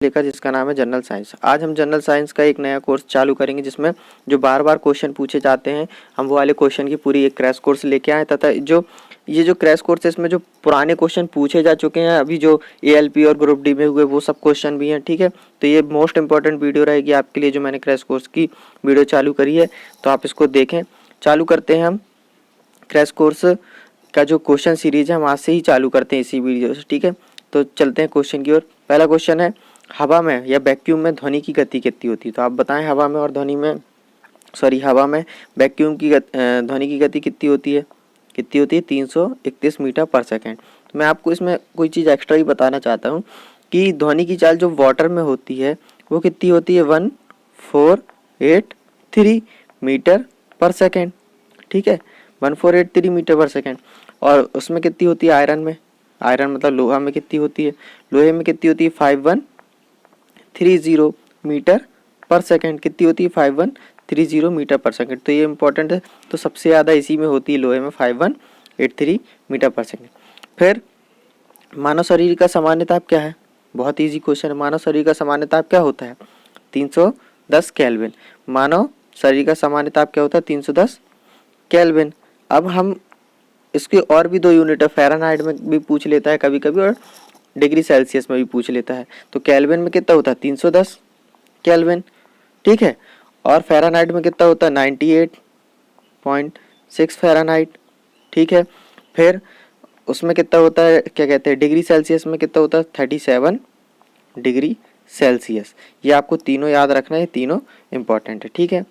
लेकर जिसका नाम है जनरल साइंस। आज हम जनरल साइंस का एक नया कोर्स चालू करेंगे जिसमें जो बार बार क्वेश्चन पूछे जाते हैं हम वो वाले क्वेश्चन की पूरी एक क्रैश कोर्स लेके आए, तथा जो क्रैश कोर्स है इसमें जो पुराने क्वेश्चन पूछे जा चुके हैं अभी जो ALP और ग्रुप डी में हुए वो सब क्वेश्चन भी हैं। ठीक है, तो ये मोस्ट इंपॉर्टेंट वीडियो रहेगी आपके लिए जो मैंने क्रैश कोर्स की वीडियो चालू करी है, तो आप इसको देखें। चालू करते हैं हम क्रैश कोर्स का जो क्वेश्चन सीरीज है हम आज से ही चालू करते हैं इसी वीडियो से। ठीक है, तो चलते हैं क्वेश्चन की ओर। पहला क्वेश्चन है, हवा में या वैक्यूम में ध्वनि की गति कितनी होती है? तो आप बताएं हवा में और हवा में वैक्यूम की ध्वनि की गति कितनी होती है? 331 मीटर पर सेकेंड। तो मैं आपको इसमें कोई चीज़ एक्स्ट्रा ही बताना चाहता हूँ कि ध्वनि की चाल जो वाटर में होती है वो कितनी होती है? 1483 मीटर पर सेकेंड। ठीक है, 1483 मीटर पर सेकेंड। और उसमें कितनी होती है आयरन में? आयरन मतलब लोहा में कितनी होती है? लोहे में कितनी होती है? 5130 मीटर पर सेकेंड। कितनी होती है? 5130 मीटर पर सेकेंड। तो ये इंपॉर्टेंट है, तो सबसे ज़्यादा इसी में होती है, लोहे में 5183 मीटर पर सेकेंड। फिर मानव शरीर का सामान्य ताप क्या है? बहुत इजी क्वेश्चन है। मानव शरीर का सामान्य ताप क्या होता है? 310 केल्विन। मानव शरीर का सामान्य ताप क्या होता है? 310 केल्विन। अब हम इसके और भी 2 यूनिट है, फ़ारेनहाइट में भी पूछ लेता है कभी कभी और डिग्री सेल्सियस में भी पूछ लेता है। तो केल्विन में कितना होता है? 310 केल्विन। ठीक है, और फ़ारेनहाइट में कितना होता है? 98.6 फ़ारेनहाइट। ठीक है, फिर उसमें कितना होता है, क्या कहते हैं, डिग्री सेल्सियस में कितना होता है? 37 डिग्री सेल्सियस। ये आपको तीनों याद रखना है, तीनों इंपॉर्टेंट है। ठीक है,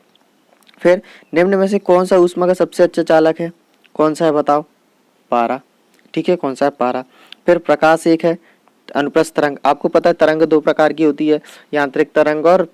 फिर निम्न में से कौन सा ऊष्मा का सबसे अच्छा चालक है? कौन सा है बताओ? पारा। ठीक है, कौन सा है? पारा। फिर प्रकाश एक है, अनुप्रस्थ तरंग। आपको पता है तरंग 2 प्रकार की होती है, यांत्रिक तरंग और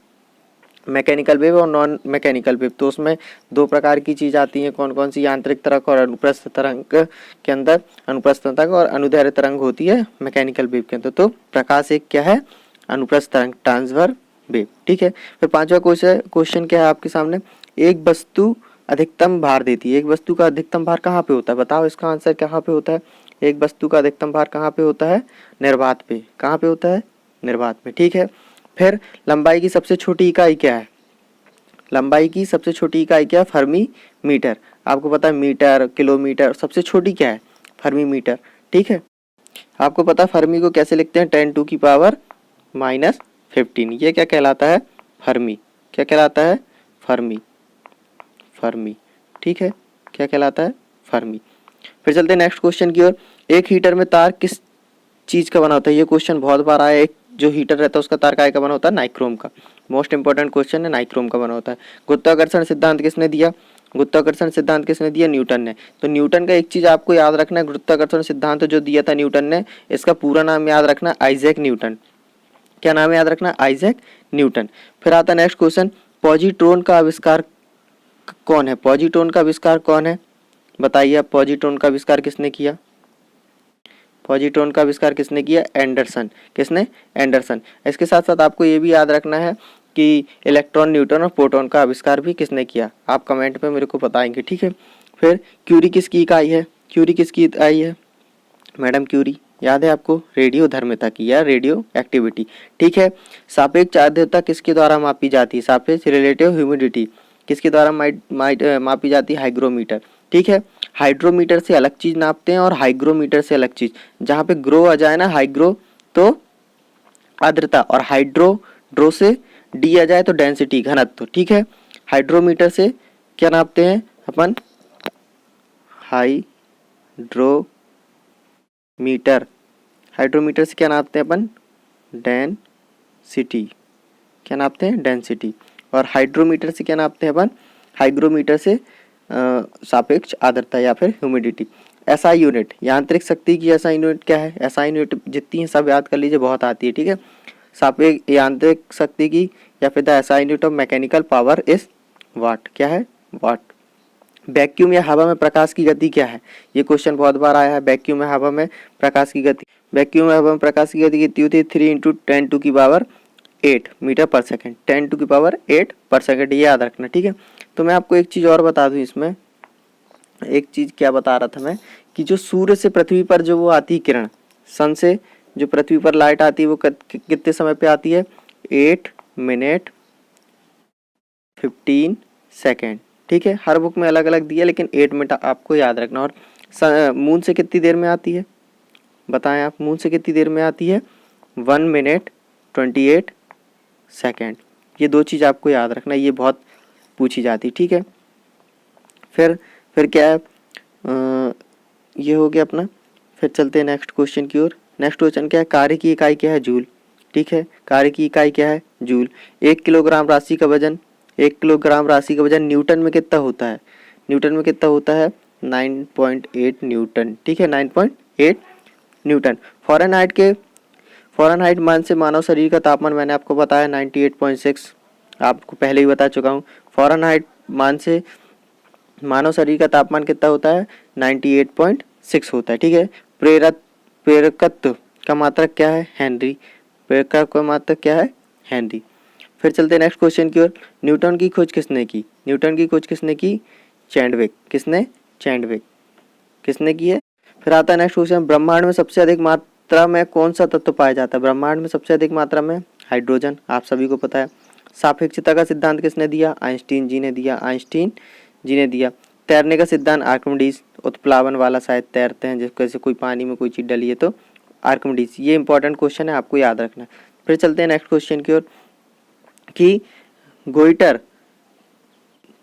मैकेनिकल वेव और नॉन मैकेनिकल वेव। तो उसमें 2 प्रकार की चीज़ आती हैं, कौन कौन सी? यांत्रिक तरंग और अनुप्रस्थ तरंग के अंदर अनुप्रस्थ तरंग और अनुदैर्ध्य तरंग होती है मैकेनिकल वेव के अंदर। तो प्रकाश एक क्या है? अनुप्रस्थ तरंग, ट्रांसवर्स वेव। ठीक है, फिर 5वां क्वेश्चन क्या है आपके सामने? एक वस्तु अधिकतम भार देती है। एक वस्तु का अधिकतम भार कहाँ पे होता है? बताओ इसका आंसर कहाँ पे होता है? एक वस्तु का अधिकतम भार कहाँ पे होता है? निर्वात पे। कहाँ पे होता है? निर्वात पे। ठीक है, फिर लंबाई की सबसे छोटी इकाई क्या है? लंबाई की सबसे छोटी इकाई क्या है? Fermi metre. आपको पता है मीटर, किलोमीटर, सबसे छोटी क्या है? Fermi metre. ठीक है, आपको पता है फर्मी को कैसे लिखते हैं? 10⁻⁻15। ये क्या कहलाता है? फर्मी। क्या कहलाता है? फर्मी। फर्मी। ठीक है, क्या कहलाता है? फर्मी। फिर चलते हैं नेक्स्ट क्वेश्चन की ओर। एक हीटर में तार किस चीज का बना होता है? ये क्वेश्चन बहुत बार आया है। एक जो हीटर रहता है उसका तार काय का बना होता है? नाइक्रोम का। मोस्ट इंपॉर्टेंट क्वेश्चन है, नाइक्रोम का बना होता है। गुरुत्वाकर्षण सिद्धांत किसने दिया? गुरुत्वाकर्षण सिद्धांत किसने दिया? न्यूटन ने। तो न्यूटन का एक चीज आपको याद रखना है, गुरुत्वाकर्षण सिद्धांत जो दिया था न्यूटन ने, इसका पूरा नाम याद रखना, आइजैक न्यूटन। क्या नाम याद रखना? Isaac Newton. फिर आता है नेक्स्ट क्वेश्चन, पॉजिट्रॉन का आविष्कार कौन है? पॉजिट्रॉन का आविष्कार कौन है? बताइए आप, पॉजिट्रॉन का आविष्कार किसने किया? पॉजिट्रॉन का आविष्कार किसने किया? एंडरसन। किसने? एंडरसन। इसके साथ साथ आपको ये भी याद रखना है कि इलेक्ट्रॉन, न्यूट्रॉन और प्रोटॉन का आविष्कार भी किसने किया? आप कमेंट पे मेरे को बताएंगे। ठीक है, फिर क्यूरी किसकी इकाई है? क्यूरी किसकी इकाई है? मैडम क्यूरी, याद है आपको? रेडियो धर्मिता की या रेडियो एक्टिविटी। ठीक है, सापेक्ष आर्द्रता किसके द्वारा मापी जाती है? सापेक्ष रिलेटिव ह्यूमिडिटी किसके द्वारा मापी जाती है? हाइग्रोमीटर। ठीक है, हाइड्रोमीटर से अलग चीज नापते हैं और हाइग्रोमीटर से अलग चीज। जहाँ पे ग्रो आ जाए ना, हाइग्रो तो आर्द्रता, और ड्रो से डी आ जाए तो डेंसिटी, घनत्व। ठीक है, हाइड्रोमीटर से क्या नापते हैं अपन? हाइड्रोमीटर से क्या नापते हैं अपन? डेंसिटी। क्या नापते हैं? डेंसिटी। और हाइड्रोमीटर से क्या नापते हैं अपन? हाइग्रोमीटर से सापेक्ष आर्द्रता या फिर ह्यूमिडिटी। एसआई यूनिट, यांत्रिक शक्ति की एसआई यूनिट क्या है? एसआई यूनिट जितनी है सब याद कर लीजिए, बहुत आती है। ठीक है, सापेक्ष यांत्रिक शक्ति की या फिर the SI unit of mechanical power is what. क्या है? वाट। वैक्यूम या हवा में प्रकाश की गति क्या है? ये क्वेश्चन बहुत बार आया है। वैक्यूम में हवा में प्रकाश की गति, वैक्यूम में हवा में प्रकाश की गति कितनी होती है? 3 × 10⁸ मीटर पर सेकेंड। 10⁸ पर सेकेंड, ये याद रखना। ठीक है, तो मैं आपको एक चीज़ और बता दूं इसमें। एक चीज़ क्या बता रहा था मैं, कि जो सूर्य से पृथ्वी पर जो वो आती किरण, सन से जो पृथ्वी पर लाइट आती है वो कितने समय पे आती है? 8 मिनट 15 सेकेंड। ठीक है, हर बुक में अलग अलग दिया, लेकिन 8 मिनट आपको याद रखना। और मून से कितनी देर में आती है? बताएं आप, मून से कितनी देर में आती है? 1 मिनट 28 सेकेंड। ये दो चीज़ आपको याद रखना, ये बहुत पूछी जाती। ठीक है, फिर क्या है, ये हो गया अपना। फिर चलते हैं नेक्स्ट क्वेश्चन की ओर। नेक्स्ट क्वेश्चन क्या है? कार्य की इकाई क्या है? जूल। ठीक है, कार्य की इकाई क्या है? जूल। 1 किलोग्राम राशि का वजन, 1 किलोग्राम राशि का वजन न्यूटन में कितना होता है? न्यूटन में कितना होता है? 9.8 न्यूटन। ठीक है, 9.8 न्यूटन। फ़ारेनहाइट मान से मानव शरीर का तापमान मैंने आपको बताया 98.6, आपको पहले ही बता चुका हूँ। फ़ारेनहाइट मान से मानव शरीर का तापमान कितना होता है? 98.6 होता है। ठीक है, प्रेरकत्व का मात्रक क्या है? हेनरी। प्रेरकत्व का मात्रक क्या है? हेनरी। फिर चलते हैं नेक्स्ट क्वेश्चन की ओर। न्यूटन की खोज किसने की? न्यूटन की खोज किसने की? चैडविक। किसने? चैडविक। किसने की है? फिर आता है नेक्स्ट क्वेश्चन, ब्रह्मांड में सबसे अधिक मात्रा में कौन सा तत्व पाया जाता है? ब्रह्मांड में सबसे अधिक मात्रा में हाइड्रोजन, आप सभी को पता है। सापेक्षता का सिद्धांत किसने दिया? आइंस्टीन जी ने दिया। आइंस्टीन जी ने दिया। तैरने का सिद्धांत आर्किमिडीज, उत्प्लावन वाला शायद तैरते हैं, जैसे कोई पानी में कोई चीज़ डली है तो आर्किमिडीज। ये इंपॉर्टेंट क्वेश्चन है, आपको याद रखना। फिर चलते हैं नेक्स्ट क्वेश्चन की ओर कि गोइटर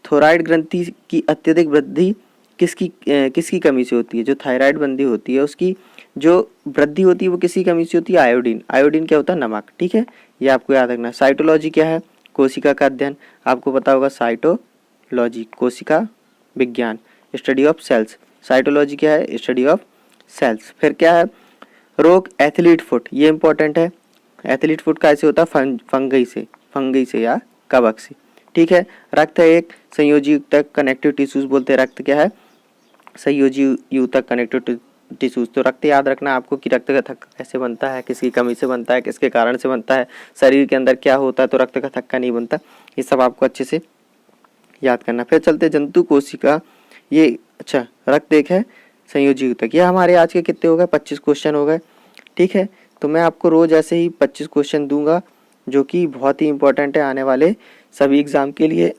थोराइड ग्रंथि की अत्यधिक वृद्धि किसकी कमी से होती है? जो थायराइड ग्रंथि होती है उसकी जो वृद्धि होती है वो किसकी कमी से होती है? आयोडीन। आयोडीन क्या होता है? नमक। ठीक है, ये आपको याद रखना। साइटोलॉजी क्या है? कोशिका का अध्ययन, आपको पता होगा। साइटोलॉजी कोशिका विज्ञान, स्टडी ऑफ सेल्स। साइटोलॉजी क्या है? Study of cells. फिर क्या है? रोग एथलीट फुट, ये इंपॉर्टेंट है। एथलीट फुट कैसे होता है? फंगई से या कवक से। ठीक है, रक्त है एक संयोजी ऊतक, कनेक्टिव टिश्यूज बोलते हैं। रक्त क्या है? संयोजी ऊतक, कनेक्टिव टिश्यूज। तो रक्त याद रखना आपको कि रक्त का थक्का कैसे बनता है, किसकी कमी से बनता है, किसके कारण से बनता है, शरीर के अंदर क्या होता है तो रक्त का थक्का नहीं बनता। ये सब आपको अच्छे से याद करना। फिर चलते जंतु कोशिका, ये अच्छा रक्त एक है संयोजी ऊतक। ये हमारे आज के कितने हो गए? 25 क्वेश्चन हो गए। ठीक है, तो मैं आपको रोज ऐसे ही 25 क्वेश्चन दूंगा जो कि बहुत ही इंपॉर्टेंट है आने वाले सभी एग्जाम के लिए,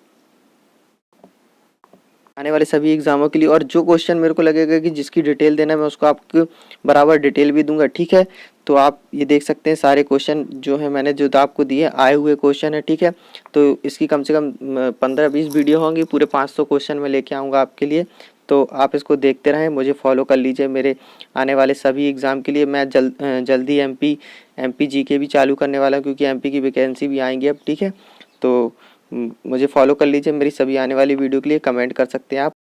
आने वाले सभी एग्जामों के लिए। और जो क्वेश्चन मेरे को लगेगा कि जिसकी डिटेल देना मैं उसको आपको बराबर डिटेल भी दूंगा। ठीक है, तो आप ये देख सकते हैं सारे क्वेश्चन जो है मैंने जो आपको दिए आए हुए क्वेश्चन है। ठीक है, तो इसकी कम से कम 15-20 वीडियो होंगी, पूरे 500 क्वेश्चन मैं लेके आऊँगा आपके लिए। तो आप इसको देखते रहें, मुझे फॉलो कर लीजिए मेरे आने वाले सभी एग्ज़ाम के लिए। मैं जल्दी एमपी जीके भी चालू करने वाला हूँ, क्योंकि एमपी की वैकेंसी भी आएंगी अब। ठीक है, तो मुझे फॉलो कर लीजिए। मेरी सभी आने वाली वीडियो के लिए कमेंट कर सकते हैं आप।